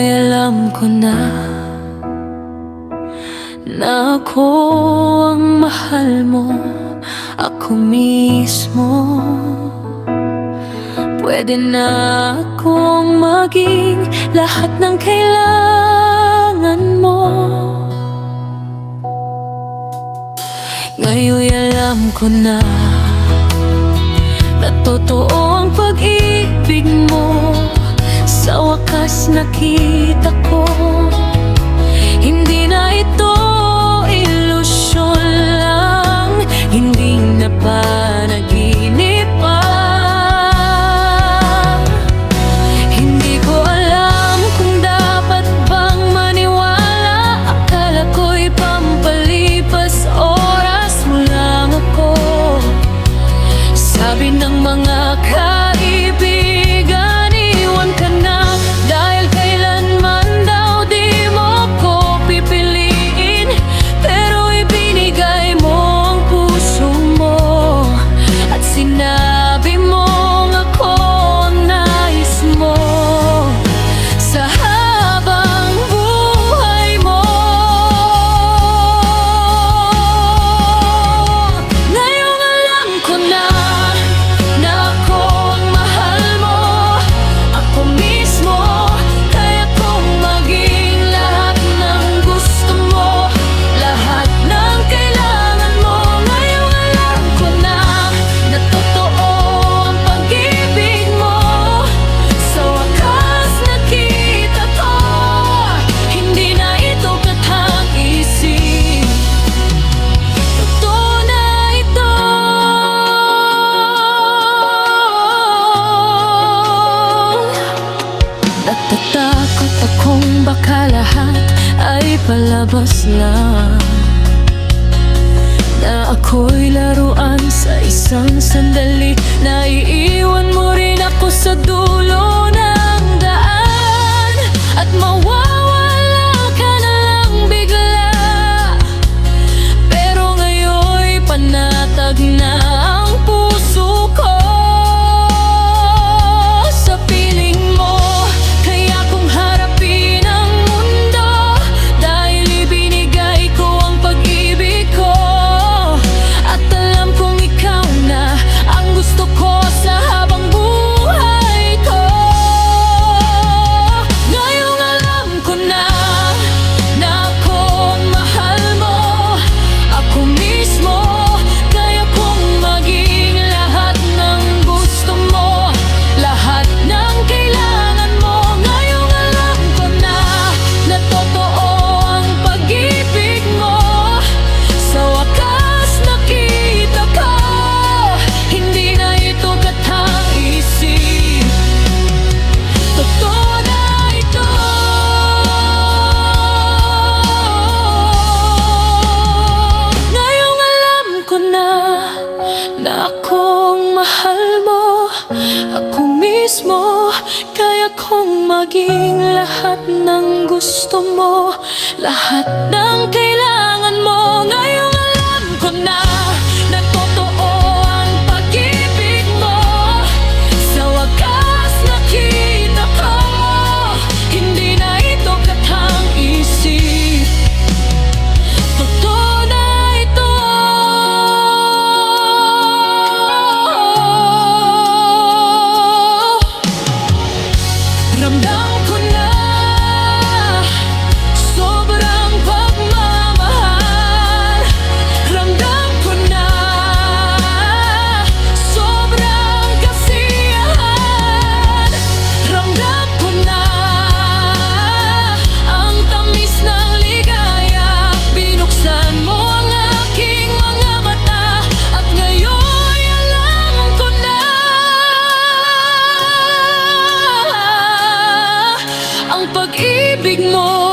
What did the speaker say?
Ngayon'y alam ko na ako ang mahal mo, ako mismo. Pwede na akong maging lahat ng kailangan mo. Ngayon'y alam ko na totoo ang pag-ibig mo. Sa wakas nakita ko, hindi na ito ilusyon lang, hindi na panaginip pa. Hindi ko alam kung dapat bang maniwala, akala ko'y pampalipas oras mo lang ako. Sabi ng mga kaibigan, iwan ka na, dahil kailanman daw di mo ko pipiliin. Pero ibinigay mo ang puso mo at sinabi mong ako ang nais mo sa habang buhay mo. Ngayong alam ko na ako ang mahal mo, ako mismo. Kaya kong maging lahat ng gusto mo, lahat ng kailangan mo. Ngayong alam ko na totoo ang pag-ibig mo. Sa wakas nakita ko, hindi na ito katang-isip, totoo na ito. Natatakot akong baka lahat ay palabas lang, na ako'y laruan sa isang sandali, na iiwan mo rin ako sa dulo ng daan, at mawawala ka na lang bigla. Pero ngayon'y panatag na ang puso ko sa piling mo. Kaya kung harapin ang mundo, dahil ibinigay ko ang pag-ibig ko, at alam kong ikaw na ang gusto ko sa habang buhay ko. Ngayong alam ko na ako ang mahal mo, ako mismo. Kaya kong maging lahat ng gusto mo, lahat ng kailangan mo. Ngayong alam ko na totoo ang pag-ibig mo. Sa wakas nakita ko, hindi na ito katang-isip, totoo na ito. Ngayong alam ko na ako ang mahal mo, ako mismo. Kaya kong maging lahat ng gusto mo, lahat ng kailangan mo. Ngayong alam ko na totoo ang pag-ibig mo. Sa wakas nakita ko, hindi na ito katang-isip, totoo na ito. Ramdam ko na sobrang pagmamahal. Ramdam ko na sobrang kasiyahan. Ramdam ko na ang tamis ng ligaya. Binuksan mo ang aking mga mata, at ngayon'y alam ko na ang pag-ibig mo.